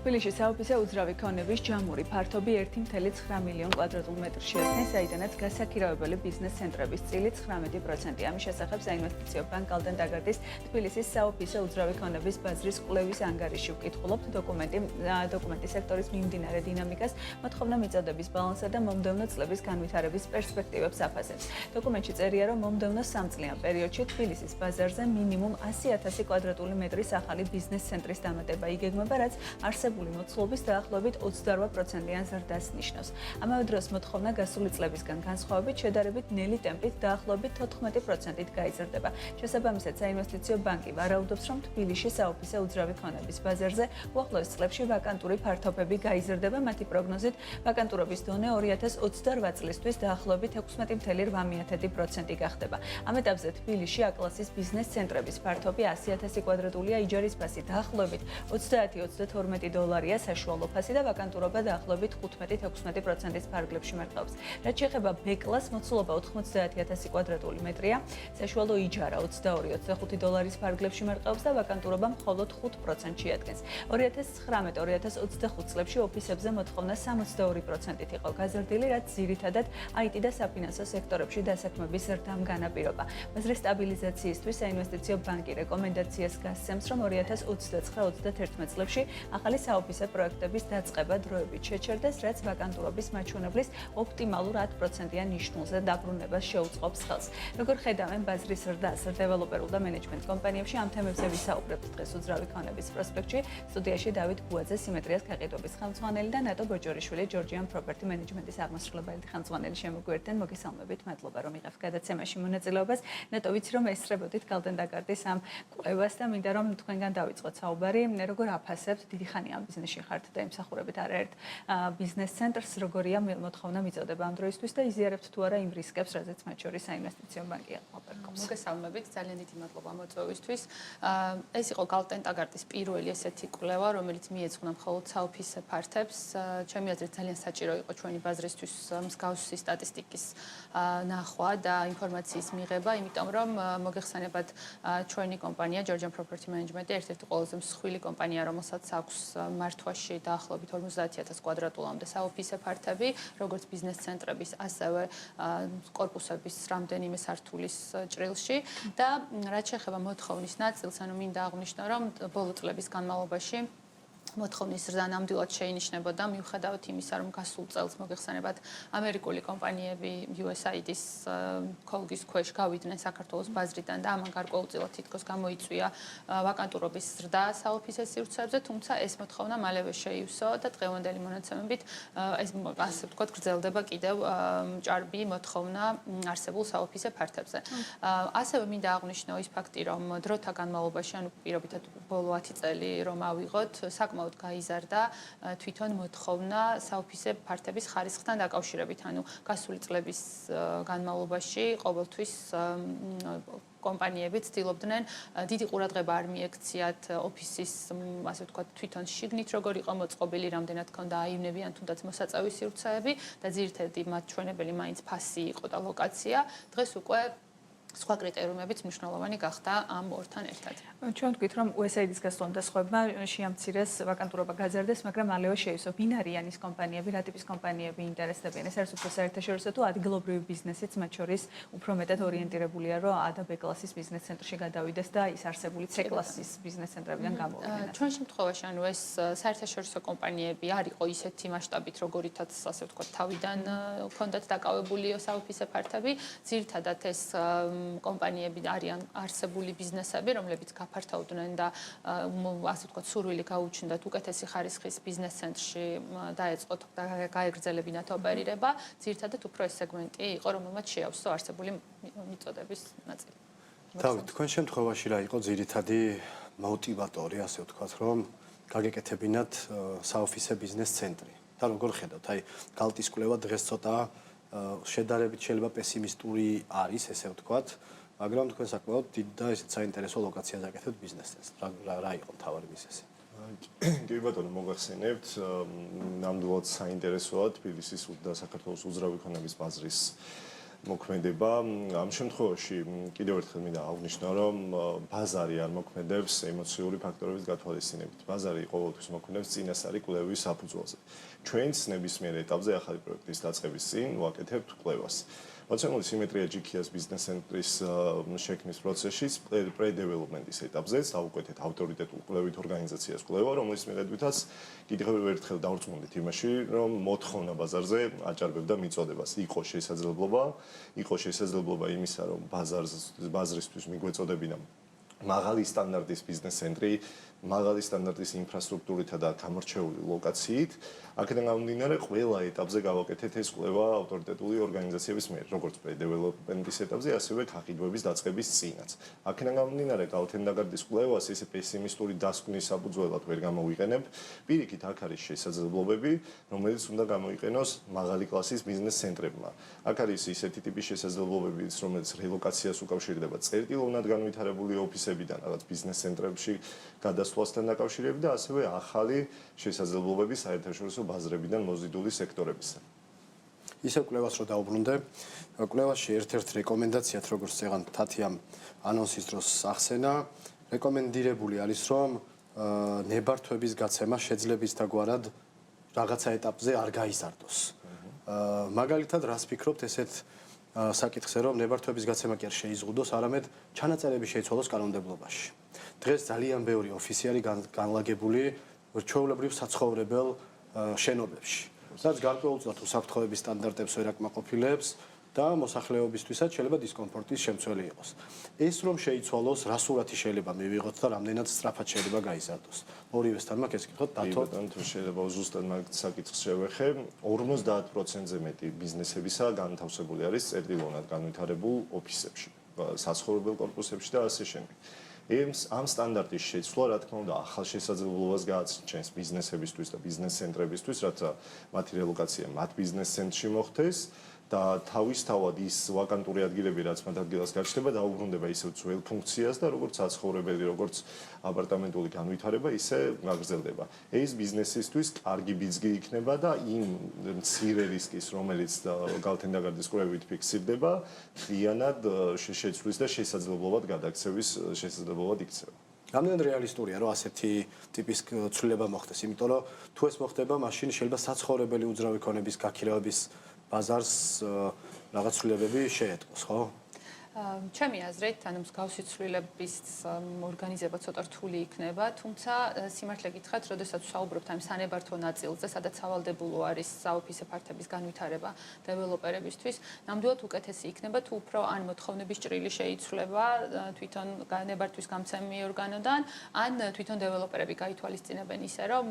თბილისში საოფისე უძრავი ქონების ჯამური ფართობი 1,9 მილიონ კვადრატულ მეტრს შეადგენს, საიდანაც გასაქირავებელი ბიზნეს ცენტრების წილი 19%. ამის შესახებ საინვესტიციო ბანკ Golden Daggard-ის თბილისის საოფისე უძრავი ქონების ბაზრის კვლევის ანგარიში ვკითხულობთ დოკუმენტის სექტორის მიმდინარე დინამიკას, მოთხოვნა მიწოდების ბალანსსა და მომდევნო წლების განვითარების პერსპექტივებს აფასებს. დოკუმენტში წერია, რომ მომდევნო 3 წლიან პერიოდში თბილისის ბაზარზე მინიმუმ 100,000 კვადრატული მეტრის ახალი ბიზნეს ცენტრის დამატება იგეგმება, რაც არსებული მოცულობის დაახლოებით 28%-იან ზრდას ნიშნავს. ამავე დროს მოთხოვნა გასული წლებისგან განსხვავებით შედარებით ნელი ტემპით დაახლოებით 14%-ით გაიზრდება. შესაბამისად, საინვესტიციო ბანკი ვარაუდობს, რომ თბილისში საოფისე უძრავი ქონების ბაზარზე უახლოეს წლებში ვაკანტური ფართობები გაიზრდება. მათი პროგნოზით, ვაკანტურობის დონე 2028 წლისთვის დაახლოებით 16,8% გახდება. ამ ეტაპზე თბილისში A-კლასის ბიზნეს ცენტრების ფართობი 100,000 კვადრატულია, იჯარის ფასი დაახლოებით $30-32 საშუალო ფასი და ვაკანტურობა დაახლოებით 15-16%-ის ფარგლებში მერყეობს. რაც შეეხება B-კლასს, მოცულობა 90,000 კვადრატული მეტრია, საშუალო იჯარა $22-25 ფარგლებში მერყეობს და ვაკანტურობა მხოლოდ 5% შეადგენს. 2019-2025 წლებში ოფისებზე მოთხოვნა 62%-ით იყო გაზრდილი, რაც ძირითადად IT და საფინანსო სექტორებში დასაქმების ზრდამ განაპირობა. ბაზრის სტაბილიზაციისთვის საინვესტიციო ბანკი რეკომენდაციას გასცემს, რომ 2029-31 წლებში ახალი საოფისე პროექტების დაწყება დროებით შეჩერდეს, რაც ვაკანტურობის მაჩვენებლის ოპტიმალურ 10%-იან ნიშნულზე დაბრუნებას შეუწყობს ხელს. როგორ ხედავენ ბაზრის ზრდას დეველოპერულ და მენეჯმენტ კომპანიებში, ამ თემებზე ვისაუბრებთ დღეს უძრავი ქონების პროსპექტში. სტუდიაში დავით ბუაძე, სიმეტრიას გაყიდვების ხელმძღვანელი და ნატო ბოჯორიშვილი, Georgian Property Management-ის აღმასრულებელი ხელმძღვანელი შემოგვიერთდნენ. მოგესალმებით, მადლობა რომ იღებთ გადაცემაში მონაწილეობას. ნატო, ვიცი რომ ესწრებოდით Golden Daggard-ის ამ კვლევას და მინდა რომ თქვენგან დავიწყოთ საუბარი. როგორ აფასებთ, დიდი ხანია ამ ბიზნესში ხართ და იმსახურებით არაერთ ბიზნეს ცენტრს, როგორია მოთხოვნა მიწოდება ამ დროისთვის და იზიარებთ თუ არა იმ რისკებს, რაზეც მათ შორის საინვესტიციო ბანკი აკმაყოფილებს. მოგესალმებით, ძალიან დიდი მადლობა მოწვევისთვის. ეს იყო Golden Daggard-ის პირველი ესეთი კვლევა, რომელიც მიეძღვნა მხოლოდ საოფისე ფართებს. ჩემი აზრით ძალიან საჭირო იყო ჩვენი ბაზრისთვის მსგავსი სტატისტიკის ნახვა და ინფორმაციის მიღება, იმიტომ რომ მოგეხსენებათ ჩვენი კომპანია Georgian Property Management ერთ-ერთი ყველაზე მსხვილი კომპანია, რომელსაც აქვს მართვაში დაახლოებით 50,000 კვადრატულამდე საოფისე ფართები, როგორც ბიზნეს ცენტრების, ასევე კორპუსების რამდენიმე სართულის ჭრილში და რაც შეეხება მოთხოვნის ნაწილს, ანუ მინდა აღვნიშნო, რომ ბოლო წლების განმავლობაში მოთხოვნის ზრდა ნამდვილად შეინიშნებოდა, მიუხედავად იმისა, რომ გასულ წელს მოგეხსენებათ ამერიკული კომპანიები USAID-ის ქოლგის ქვეშ გავიდნენ საქართველოს ბაზრიდან და ამან გარკვეულწილად თითქოს გამოიწვია ვაკანტურობის ზრდა საოფისე სივრცეებზე, თუმცა ეს მოთხოვნა მალევე შეივსო და დღევანდელი მონაცემებით ეს ასე ვთქვათ გრძელდება კიდევ ჭარბი მოთხოვნა არსებულ საოფისე ფართებზე. ასევე მინდა აღვნიშნო ის ფაქტი, რომ დროთა განმავლობაში, ანუ პირობითად ბოლო 10 წელი რომ ავიღოთ, საკმაოდ გაიზარდა თვითონ მოთხოვნა საოფისე ფართების ხარისხთან დაკავშირებით, ანუ გასული წლების განმავლობაში ყოველთვის კომპანიები ცდილობდნენ დიდი ყურადღება არ მიექციათ ოფისის, ასე ვთქვათ, თვითონ შიგნით როგორ იყო მოწყობილი, რამდენად ჰქონდა აივნებიან თუნდაც მოსაწევი სივრცეები და ძირითადი მაჩვენებელი მაინც ფასი იყო და ლოკაცია. დღეს უკვე სხვა კრიტერიუმებიც მნიშვნელოვანი გახდა ამ ორთან ერთად. ჩვენ ვთქვით, რომ USAID-ის გასვლამ და სხვებმა შეამცირეს ვაკანტურობა გაზარდეს, მაგრამ მალევე შეივსო. ვინ არიან ის კომპანიები, რა ტიპის კომპანიები ინტერესდებიან? ეს არის უფრო საერთაშორისო თუ ადგილობრივი ბიზნესიც, მათ შორის უფრო მეტად ორიენტირებულია, რომ A და B კლასის ბიზნეს ცენტრში გადავიდეს და ის არსებული C კლასის ბიზნეს ცენტრებიდან გამოვიდეს. ჩვენ შემთხვევაში, ანუ ეს საერთაშორისო კომპანიები არ იყო ისეთი მასშტაბით, როგორითაც ასე ვთქვათ, თავიდან ჰქონდათ დაკავებული საოფისე ფართები. ძირითადად ეს კომპანიები არიან არსებული ბიზნესები, რომლებიც გაფართოვდნენ და ასე ვთქვათ, სურვილი გაუჩნდათ უკეთესი ხარისხის ბიზნეს ცენტრში დაეწყოთ და გაეგრძელებინათ ოპერირება. ძირითადად უფრო ეს სეგმენტი იყო, რომელმაც შეავსო არსებული მიწოდების ნაწილი. თავით, თქვენ შემთხვევაში რა იყო ძირითადი მოტივატორი, ასე ვთქვათ, რომ გაგეკეთებინათ საოფისე ბიზნეს ცენტრი? და როგორ ხედავთ? აი, გალტის კვლევა დღეს ცოტა შედარებით შეიძლება პესიმისტური არის, ესე ვთქვათ, მაგრამ თქვენ საკმაოდ დიდ და ესეც საინტერესო ლოკაციაზე აკეთებთ ბიზნეს ცენტრს. რა იყო მთავარი მიზეზი? კი ბატონო, მოგახსენებთ, ნამდვილად საინტერესოა თბილისის და საქართველოს უძრავი ქონების ბაზრის მოქმედება. ამ შემთხვევაში კიდევ ერთხელ მინდა აღვნიშნო, რომ ბაზარი არ მოქმედებს ემოციური ფაქტორების გათვალისწინებით. ბაზარი ყოველთვის მოქმედებს წინასწარი კვლევის საფუძველზე. ჩვენც ნებისმიერ ეტაპზე ახალი პროექტის დაწყების წინ ვაკეთებთ კვლევას. მოცემული სიმეტრია GKS ბიზნეს ცენტრის შექმნის პროცესში პრე-დეველოპმენტის ეტაპზეც დავუკვეთეთ ავტორიტეტულ კვლევით ორგანიზაციას კვლევა, რომლის მიხედვითაც კიდევ ერთხელ დავრწმუნდით იმაში, რომ მოთხოვნა ბაზარზე აჭარბებდა მიწოდებას. იყო შესაძლებლობა იმისა, რომ ბაზრისთვის მიგვეწოდებინა მაღალი სტანდარტის ბიზნეს ცენტრი, მაღალი სტანდარტის ინფრასტრუქტურითა და გამორჩეული ლოკაციით. აქედან გამომდინარე, ყველა ეტაპზე გავაკეთეთ ეს კვლევა ავტორიტეტული ორგანიზაციების მიერ, როგორც პრე-დეველოპმენტის ეტაპზე, ასევე გაყიდვების დაწყების წინაც. აქედან გამომდინარე, კალთენდაგარდის კვლევას ესე პესიმისტური დასკვნის საფუძველად ვერ გამოვიყენებ. პირიქით, აქ არის შესაძლებლობები, რომელიც უნდა გამოიყენოს მაღალი კლასის ბიზნეს ცენტრებმა. აქ არის ისეთი ტიპის შესაძლებლობები, რომელიც რელოკაციას უკავშირდება წერტილოვნად განვითარებული ოფისებიდან რაღაც ბიზნეს ცენტრებში გადასვლასთან დაკავშირებით და ასევე ახალი შესაძლებლობები საერთაშორისო ბაზრებიდან მოზიდული სექტორებისა. ისევ კვლევას რო დაუბრუნდე, კვლევაში ერთ-ერთ რეკომენდაციად, როგორც წეგან თათიამ ანონსის დროს ახსენა, რეკომენდირებული არის, რომ ნებართვების გაცემა შეძლებისდაგვარად რაღაცა ეტაპზე არ გაიზარდოს. მაგალითად, რას ფიქრობთ ესეთ საკითხზე, რომ ნებართვების გაცემა კი არ შეიზღუდოს, არამედ ჩანაწერები შეიცვალოს კანონმდებლობაში. დღეს ძალიან ბევრი ოფისი არის განლაგებული ჩვეულებრივ საცხოვრებელ შენობებში, სადაც გარკვეულწილად უსაფრთხოების სტანდარტებს ვერ აკმაყოფილებს და მოსახლეობისთვისაც შეიძლება დისკომფორტის შემცველი იყოს. ეს რომ შეიცვალოს, რა სურათი შეიძლება მივიღოთ და რამდენად სწრაფად შეიძლება გაიზარდოს. ორივესთან მაქვს ეს კითხოთ დათო. თუ შეიძლება ზუსტად მაგ საკითხს შევეხე, 50%-ზე მეტი ბიზნესებისა განთავსებული არის წერტილოვნად განვითარებულ ოფისებში, საცხოვრებელ კორპუსებში და ასე შემდეგ. ამ სტანდარტის შეცვლა, რა თქმა უნდა, ახალ შესაძლებლობას გააჩნს ბიზნესებისთვის და ბიზნეს ცენტრებისთვის, რათა მათი რელოკაცია მათ ბიზნეს ცენტრში მოხდეს და თავისთავად ის ვაკანტური ადგილები, რაც მათ ადგილას გაჩნდება, დაუბრუნდება ისევ ძველ ფუნქციას და როგორც საცხოვრებელი, როგორც აპარტამენტული განვითარება, ისე გაგრძელდება. ეს ბიზნესისთვის კარგი ბიძგი იქნება და იმ მცირე რისკის, რომელიც კალთენდაგარდის კვლევით ფიქსირდება, მთლიანად შეცვლის და შესაძლებლობად გადაქცევის შესაძლებლობად იქცევა. რამდენად რეალისტურია, რომ ასეთი ტიპის ცვლილება მოხდეს, იმიტომ რომ თუ ეს მოხდება, მაშინ შეიძლება საცხოვრებელი უძრავი ქონების გაქირავების ბაზარს რაღაც ცვლილებები შეეთყოს, ხო? ჩემი აზრით, ანუ მსგავსი ცვლილების ორგანიზება ცოტა რთული იქნება, თუმცა სიმართლე გითხრათ, როდესაც ვსაუბრობთ ამ სანებართვო ნაწილზე, სადაც სავალდებულო არის საოფისე ფართების განვითარება დეველოპერებისთვის, ნამდვილად უკეთესი იქნება, თუ უფრო ან მოთხოვნების ჭრილი შეიცვლება თვითონ ნებართვის გამცემი ორგანოდან, ან თვითონ დეველოპერები გაითვალისწინებენ ისე, რომ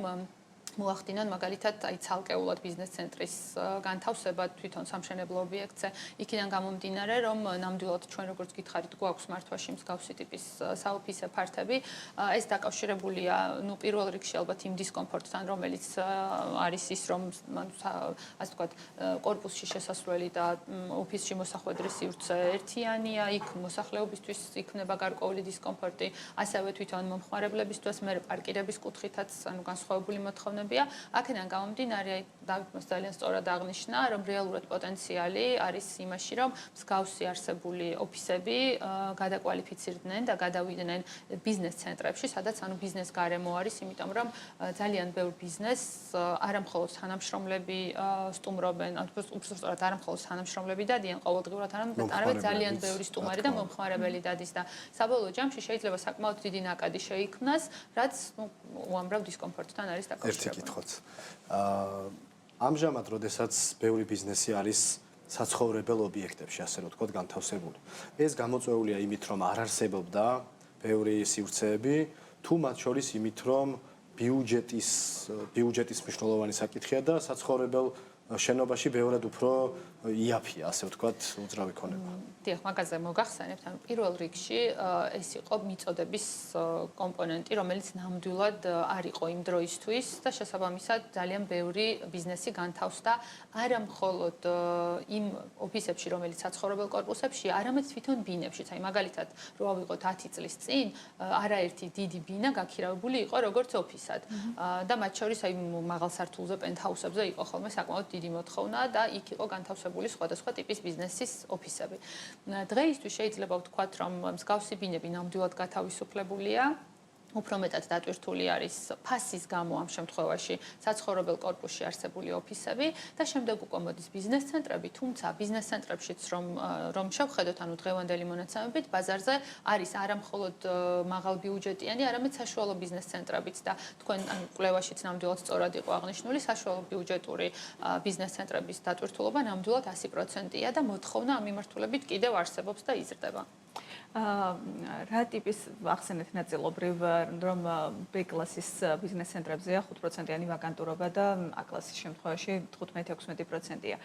მოახდინონ მაგალითად აი ცალკეულად ბიზნეს ცენტრის განთავსება თვითონ სამშენებლო ობიექტზე. იქიდან გამომდინარე, რომ ნამდვილად ჩვენ როგორც გითხარით, გვაქვს მართვაში მსგავსი ტიპის საოფისე ფართები. ეს დაკავშირებულია, ნუ პირველ რიგში ალბათ იმ დისკომფორტთან, რომელიც არის ის, რომ ასე ვთქვათ, კორპუსში შესასვლელი და ოფისში მოსახვედრი სივრცე ერთიანია, იქ მოსახლეობისთვის იქნება გარკვეული დისკომფორტი, ასევე თვითონ მომხმარებლებისთვის, მე პარკირების კუთხითაც, ანუ განსხვავებული მოთხოვნა აქედან გამომდინარე, დავით მას ძალიან სწორად აღნიშნა, რომ რეალურად პოტენციალი არის იმაში, რომ მსგავსი არსებული ოფისები გადაკვალიფიცირდნენ და გადავიდნენ ბიზნეს ცენტრებში, სადაც ანუ ბიზნეს გარემო არის, იმიტომ რომ ძალიან ბევრ ბიზნესს არა მხოლოდ თანამშრომლები სტუმრობენ, ანუ უბრალოდ არა მხოლოდ თანამშრომლები დადიან ყოველდღიურად, არამედ ძალიან ბევრი სტუმარი და მომხმარებელი დადის და საბოლოო ჯამში შეიძლება საკმაოდ დიდი ნაკადი შეიქმნას, რაც უამრავ დისკომფორტთან არის დაკავშირებული. კითხოთ. ამჟამად, როდესაც ბევრი ბიზნესი არის საცხოვრებელ ობიექტებში, ასე რომ ვთქვათ, განთავსებული. ეს გამოწვეულია იმით, რომ არ არსებობდა ბევრი სივრცეები, თუ მათ შორის იმით, რომ ბიუჯეტის მნიშვნელოვანი საკითხია და საცხოვრებელ შენობაში ბევრად უფრო იაფია, ასე ვთქვათ, უძრავი ქონება. დიახ, მაგაზე მოგახსენებთ, ანუ პირველ რიგში ეს იყო მიწოდების კომპონენტი, რომელიც ნამდვილად არ იყო იმ დროისთვის და შესაბამისად ძალიან ბევრი ბიზნესი განთავსდა არა მხოლოდ იმ ოფისებში, რომელიც საცხოვრებელ კორპუსებში, არამედ თვითონ ბინებშიც. აი მაგალითად, რო ავიღოთ 10 წლის წინ, არაერთი დიდი ბინა გაქირავებული იყო როგორც ოფისად და მათ შორის აი მაღალ სართულზე პენტჰაუსებზე იყო ხოლმე საკმაოდ დიდი დიდი მოთხოვნა და იქ იყო განთავსებული სხვადასხვა ტიპის ბიზნესის ოფისები. დღეისთვის შეიძლება ვთქვათ, რომ მსგავსი ბინები ნამდვილად გათავისუფლებულია. უფრო მეტად დატვირთული არის ფასის გამო ამ შემთხვევაში საცხოვრებელ კორპუსში არსებული ოფისები და შემდეგ უკვე მოდის ბიზნეს ცენტრები, თუმცა ბიზნეს ცენტრებშიც რომ შევხედოთ, ანუ დღევანდელი მონაცემებით, ბაზარზე არის არა მხოლოდ მაღალბიუჯეტიანი, არამედ საშუალო ბიზნეს ცენტრებიც და თქვენ კვლევაშიც ნამდვილად სწორად იყო აღნიშნული, საშუალო ბიუჯეტური ბიზნეს ცენტრების დატვირთულობა ნამდვილად 100%-ია და მოთხოვნა ამ მიმართულებით კიდევ არსებობს და იზრდება. რა ტიპის ახსენეთ ნაწილობრივ რომ B-კლასის ბიზნეს ცენტრებზეა 5%-იანი ვაკანტურობა და A-კლასის შემთხვევაში 15-16%-ია.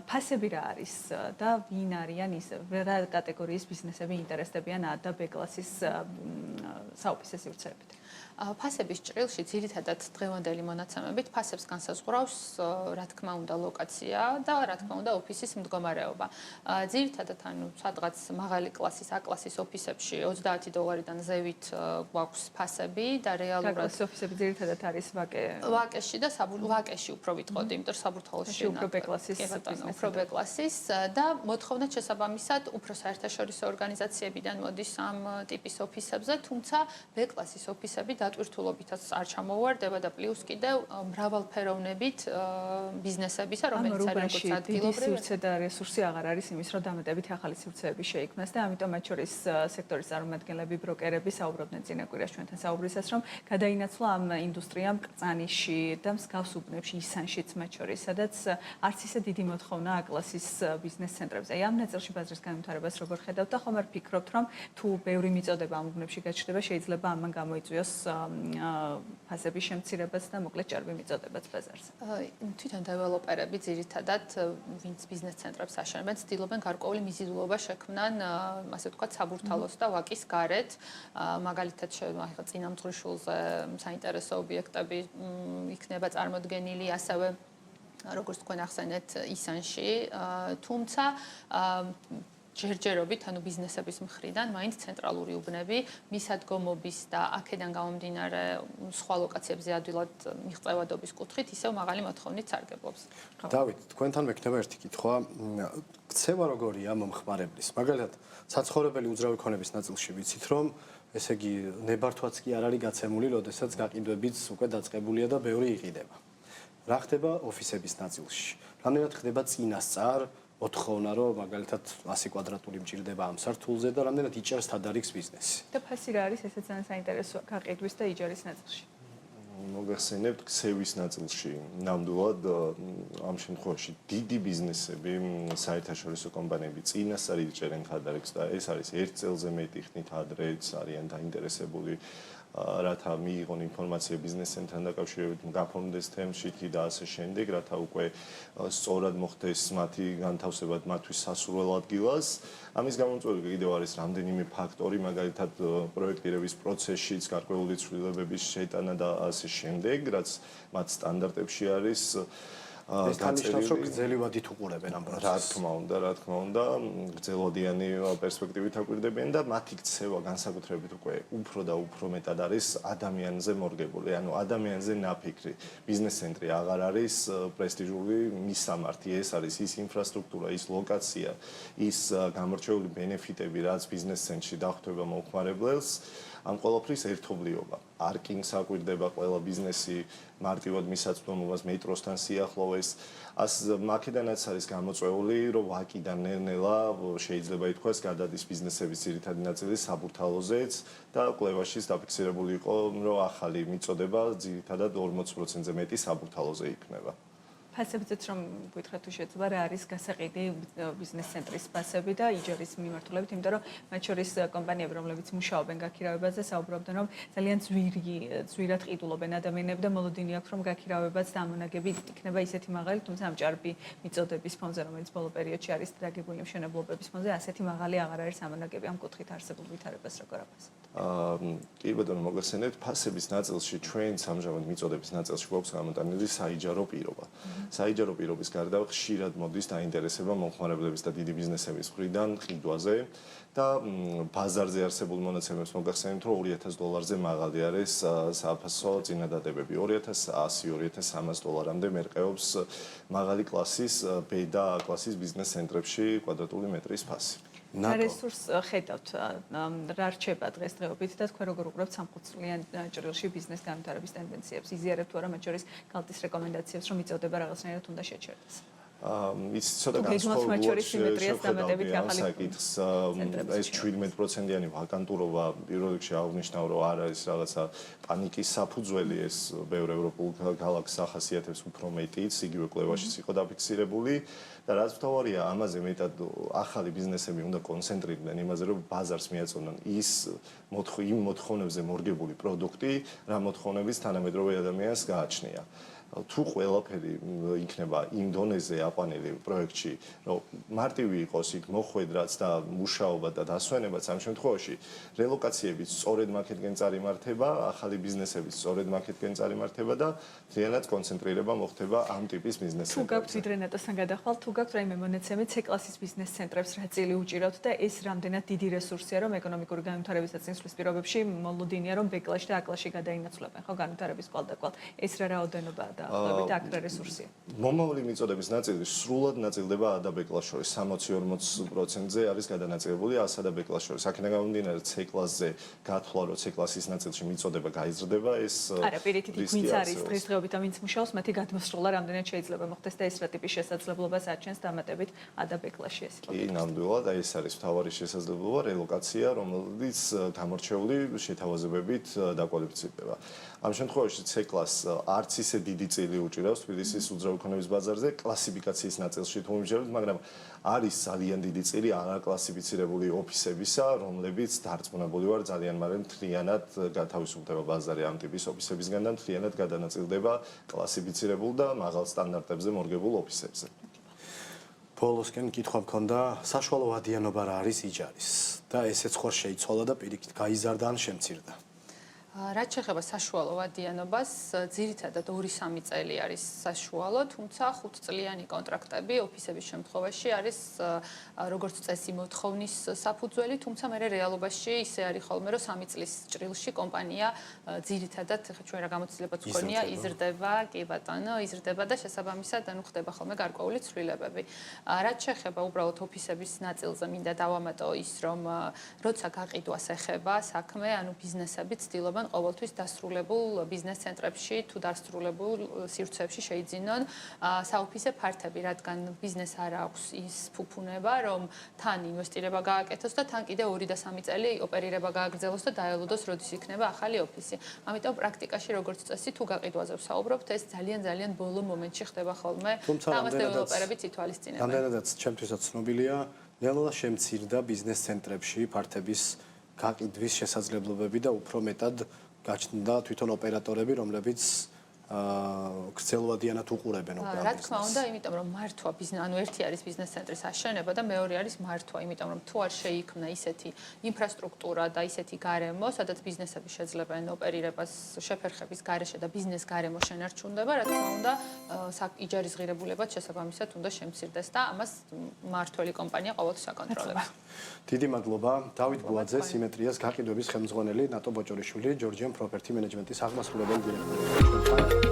ფასები რა არის და ვინ არიან ის რა კატეგორიის ბიზნესები ინტერესდებიან A და B-კლასის საოფისე სივრცეებით? ფასების ჭრილში ძირითადად დღევანდელი მონაცემებით ფასებს განსაზღვრავს რა თქმა უნდა ლოკაცია და რა თქმა უნდა ოფისის მდგომარეობა. ძირითადად ანუ სადღაც მაღალი კლასის A-კლასის ოფისებში $30-დან ზევით გვაქვს ფასები და რეალურად A-კლასის ოფისები ძირითადად არის ვაკეში და ვაკეში უფრო ვიტყოდი, იმიტომ რომ საბურთალოში უფრო B-კლასის უფრო B-კლასის და მოთხოვნა შესაბამისად უფრო საერთაშორისო ორგანიზაციებიდან მოდის ამ ტიპის ოფისებზე, თუმცა B-კლასის ოფისები დატვირთულობითაც არ ჩამოვარდება და პლუს კიდევ მრავალფეროვნებით ბიზნესებისა, რომელიც არის როგორც ადგილობრივი სივრცე და რესურსი აღარ არის იმის, რომ დამატებით ახალი სივრცეები შეიქმნას და ამიტომ მათ შორის სექტორის წარმომადგენლები, ბროკერები საუბრობდნენ წინა კვირაში ჩვენთან საუბრისას, რომ გადაინაცვლა ამ ინდუსტრიამ ყრწანიში და მსგავს უბნებში, ისანშიც მათ შორის, სადაც არც ისე დიდი მოთხოვნა A-კლასის ბიზნეს ცენტრებზე. აი ამ ნაწილში ბაზრის განვითარებას როგორ ხედავთ და ხომ არ ფიქრობთ, რომ თუ ბევრი მიწოდება ამ უბნებში გაჩნდება, შეიძლება ამან გამოიწვიოს ფასების შემცირებას და მოკლედ ჭარბი მიწოდებაც ბაზარზე. თვითონ დეველოპერები ძირითადად ვინც ბიზნეს ცენტრებს აშენებენ, ცდილობენ გარკვეული მიზიდულობა შექმნან, ასე ვთქვათ, საბურთალოს და ვაკის გარეთ. მაგალითად, წინამძღვრიშულზე საინტერესო ობიექტები იქნება წარმოდგენილი, ასევე როგორც თქვენ ახსენეთ, ისანში, თუმცა ჯერჯერობით, ანუ ბიზნესების მხრიდან, მაინც ცენტრალური უბნები, მისადგომობის და აქედან გამომდინარე სხვა ლოკაციებზე ადვილად მიღწევადობის კუთხით ისევ მაღალი მოთხოვნით სარგებლობს. დავით, თქვენთან მექნება ერთი კითხვა. ქცევა როგორია მომხმარებლის? მაგალითად, საცხოვრებელი უძრავი ქონების ნაწილში ვიცით, რომ ესე იგი ნებართვაც კი არ არის გაცემული, როდესაც გაყიდვებიც უკვე დაწყებულია და ბევრი იყიდება. რა ხდება ოფისების ნაწილში? რამდენად ხდება წინასწარ მოთხოვნა, რომ მაგალითად 100 კვადრატული მჭირდება ამ სართულზე და რამდენად იჭერს თადარიგს ბიზნესი. და ფასი რა არის, ესეც ძალიან საინტერესოა გაყიდვის და იჯარის ნაწილში. მოგეხსენებთ ქცევის ნაწილში. ნამდვილად ამ შემთხვევაში დიდი ბიზნესები, საერთაშორისო კომპანიები წინასწარ იჭერენ თადარიგს და ეს არის 1 წელზე მეტი ხნით ადრეც არიან დაინტერესებული რათა მიიღონ ინფორმაცია ბიზნეს ცენტრთან დაკავშირებით, გაფორმდეს თემშიტი და ასე შემდეგ, რათა უკვე სწორად მოხდეს მათი განთავსება მათთვის სასურველ ადგილას. ამის გამომწვევი კიდევ არის რამდენიმე ფაქტორი, მაგალითად პროექტირების პროცესშიც გარკვეული ცვლილებების შეტანა და ასე შემდეგ, რაც მათ სტანდარტებში არის. ეს თანიშნავს, რომ გრძელი ვადით უყურებენ ამ პროცესს. რა თქმა უნდა, გრძელვადიანი პერსპექტივით აკვირდებიან და მათი ქცევა განსაკუთრებით უკვე უფრო და უფრო მეტად არის ადამიანზე მორგებული, ანუ ადამიანზე ნაფიქრი. ბიზნეს ცენტრი აღარ არის პრესტიჟული მისამართი, ეს არის ის ინფრასტრუქტურა, ის ლოკაცია, ის გამორჩეული ბენეფიტები, რაც ბიზნეს ცენტრში დახვდება მომხმარებელს. ამ ყველაფრის ერთობლიობა. პარკინგს აკვირდება ყველა ბიზნესი, მარტივად მისაწვდომობას, მეტროსთან სიახლოვეს. აქედანაც არის გამოწვეული, რომ ვაკიდან ნელ-ნელა შეიძლება ითქვას, გადადის ბიზნესების ძირითადი ნაწილი საბურთალოზეც და კვლევაშიც დაფიქსირებული იყო, რომ ახალი მიწოდება ძირითადად 40%-ზე მეტი საბურთალოზე იქნება. ფასებზეც რომ გითხრათ თუ შეძლება რა არის გასაყიდი ბიზნეს ცენტრის ფასები და იჯარის მიმართულებით, იმიტომ რომ მათ შორის კომპანიები, რომლებიც მუშაობენ გაქირავებაზე, საუბრობდნენ, რომ ძალიან ძვირად ყიდულობენ ადამიანები და მოლოდინი აქვს, რომ გაქირავებაც და ამონაგები იქნება ისეთი მაღალი, თუმცა ამ ჭარბი მიწოდების ფონზე, რომელიც ბოლო პერიოდში არის დაგებული მშენებლობების ფონზე, ასეთი მაღალი აღარ არის ამონაგები ამ კუთხით არსებულ ვითარებას როგორ აფასებთ? კი ბატონო, მოგეხსენებთ, ფასების ნაწილში ჩვენ ამჟამად მიწოდების ნაწილში გვაქვს გამოტანილი საიჯარო პირობა. საიჯარო პირობის გარდა ხშირად მოდის დაინტერესება მომხმარებლების და დიდი ბიზნესების მხრიდან ყიდვაზე და ბაზარზე არსებულ მონაცემებს მოგახსენებთ, რომ $2000-ზე მაღალი არის საფასო წინადადებები. $2100-2300-მდე მერყეობს მაღალი კლასის B და A კლასის ბიზნეს ცენტრებში კვადრატული მეტრის ფასი. რესურს ხედავთ რა რჩება დღესდღეობით და თქვენ როგორ უყურებთ სამხუთწლიან ჭრილში ბიზნეს განვითარების ტენდენციებს? იზიარებთ თუ არა მათ შორის კალტის რეკომენდაციებს, რომ იწოდება რაღაცნაირად უნდა შეჩერდეს? ის ცოტა განსხვავებულად საკითხს ეს 17%-იანი ვაკანტურობა პირველ რიგში აღნიშნავ, რომ არ არის რაღაცა პანიკის საფუძველი, ეს ბევრ ევროპულ ქალაქს ახასიათებს უფრო მეტიც, იგივე კვლევაშიც იყო დაფიქსირებული და რაც მთავარია, ამაზე მეტად ახალი ბიზნესები უნდა კონცენტრირდნენ იმაზე, რომ ბაზარს მიაწოდონ იმ მოთხოვნებზე მორგებული პროდუქტი, რა მოთხოვნების თანამედროვე ადამიანს გააჩნია. თუ ყველაფერი იქნება იმ დონეზე აყვანილი პროექტში, რომ მარტივი იყოს იქ მოხვედრაც და მუშაობა და დასვენებაც, ამ შემთხვევაში რელოკაციებიც სწორედ მაკეთგენ წარიმართება, ახალი ბიზნესებიც სწორედ მაკეთგენ წარიმართება და მთლიანად კონცენტრირება მოხდება ამ ტიპის ბიზნესებზე. თუ გაქვთ ვიდრე ნატოსთან გადახვალ, თუ გაქვთ რაიმე მონაცემი C-კლასის ბიზნეს ცენტრებს რა წილი უჭირავთ და ეს რამდენად დიდი რესურსია, რომ ეკონომიკური განვითარების და წინსვლის პირობებში მოლოდინია, რომ B-კლასში და A-კლასში გადაინაცვლებენ, ხო, განვითარების კვალდაკვალ. ეს რა რაოდენობაა და ახლობით აქ რა რესურსია? მომავალი მიწოდების ნაწილი სრულად ნაწილდება A და B-კლასს შორის. 60-40%-ზე არის გადანაწილებული A-სა და B-კლასს შორის. აქედან გამომდინარე, C-კლასზე გათვლა, რომ C-კლასის ნაწილში მიწოდება გაიზრდება, ეს არა, პირიქით ვინც არის დღესდღეობით და ვინც მუშაობს, მათი გადმოსროლა რამდენად შეიძლება მოხდეს და ეს რა ტიპის შესაძლებლობას აჩენს დამატებით A და B-კლასში ეს იყო. კი, ნამდვილად, ეს არის მთავარი შესაძლებლობა, რელოკაცია, რომელიც გამორჩეული შეთავაზებებით დაკვალიფიცირდება. ამ შემთხვევაში C-კლასს არც ისე დიდი წილი უჭირავს თბილისის უძრავი ქონების ბაზარზე კლასიფიკაციის ნაწილში თუ მივიჯერებთ, მაგრამ არის ძალიან დიდი წილი არაკლასიფიცირებული ოფისებისა, რომლებიც დარწმუნებული ვარ ძალიან მალე მთლიანად გათავისუფლდება ბაზარი ამ ტიპის ოფისებისგან და მთლიანად გადანაწილდება კლასიფიცირებულ და მაღალ სტანდარტებზე მორგებულ ოფისებზე. ბოლოსკენ კითხვა მქონდა, საშუალო ვადიანობა რა არის იჯარის და ესეც ხარ შეიცვალა და პირიქით გაიზარდა ან შემცირდა? რაც შეეხება საშუალო ვადიანობას, ძირითადად 2-3 წელი არის საშუალო, თუმცა 5 წლიანი კონტრაქტები ოფისების შემთხვევაში არის როგორც წესი მოთხოვნის საფუძველი, თუმცა მე რეალობაში ისე არის ხოლმე, რომ 3 წლის ჭრილში კომპანია ძირითადად ჩვენ რა გამოცდილებაც გქონია, იზრდება, კი ბატონო, იზრდება და შესაბამისად ხდება ხოლმე გარკვეული ცვლილებები. რაც შეეხება უბრალოდ ოფისების ნაწილზე, მინდა დავამატო ის, რომ როცა გაყიდვას ეხება საქმე, ანუ ბიზნესები ცდილობენ ყოველთვის დასრულებულ ბიზნეს ცენტრებში თუ დასრულებულ სივრცეებში შეიძინონ საოფისე ფართები, რადგან ბიზნეს არ აქვს ის ფუფუნება, რომ თან ინვესტირება გააკეთოს და თან კიდე 2 და 3 წელი ოპერირება გააგრძელოს და დაელოდოს, როდის იქნება ახალი ოფისი. ამიტომ პრაქტიკაში როგორც წესი, თუ გაყიდვაზე ვსაუბრობთ, ეს ძალიან ბოლო მომენტში ხდება ხოლმე და ამას დეველოპერებიც ითვალისწინებენ. რამდენადაც ჩემთვისაც ცნობილია, ნელა შემცირდა ბიზნეს ცენტრებში ფართების გაყიდვის შესაძლებლობები და უფრო მეტად გაჩნდა თვითონ ოპერატორები, რომლებიც გრძელვადიანად უყურებენ ოპერაციას. რა თქმა უნდა, იმიტომ რომ მართვა ბიზნეს, ანუ ერთი არის ბიზნეს ცენტრის აშენება და მეორე არის მართვა, იმიტომ რომ თუ არ შეიქმნა ისეთი ინფრასტრუქტურა და ისეთი გარემო, სადაც ბიზნესები შეძლებენ ოპერირებას შეფერხების გარეშე და ბიზნეს გარემო შენარჩუნდება, რა თქმა უნდა, იჯარის ღირებულებაც შესაბამისად უნდა შემცირდეს და ამას მართველი კომპანია ყოველთვის აკონტროლებს. დიდი მადლობა დავით ბუაძე, სიმეტრიას გაყიდვების ხელმძღვანელი, ნატო ბოჭორიშვილი, ჯორჯიან პროპერტი მენეჯმენტის აღმასრულებელი დირექტორი.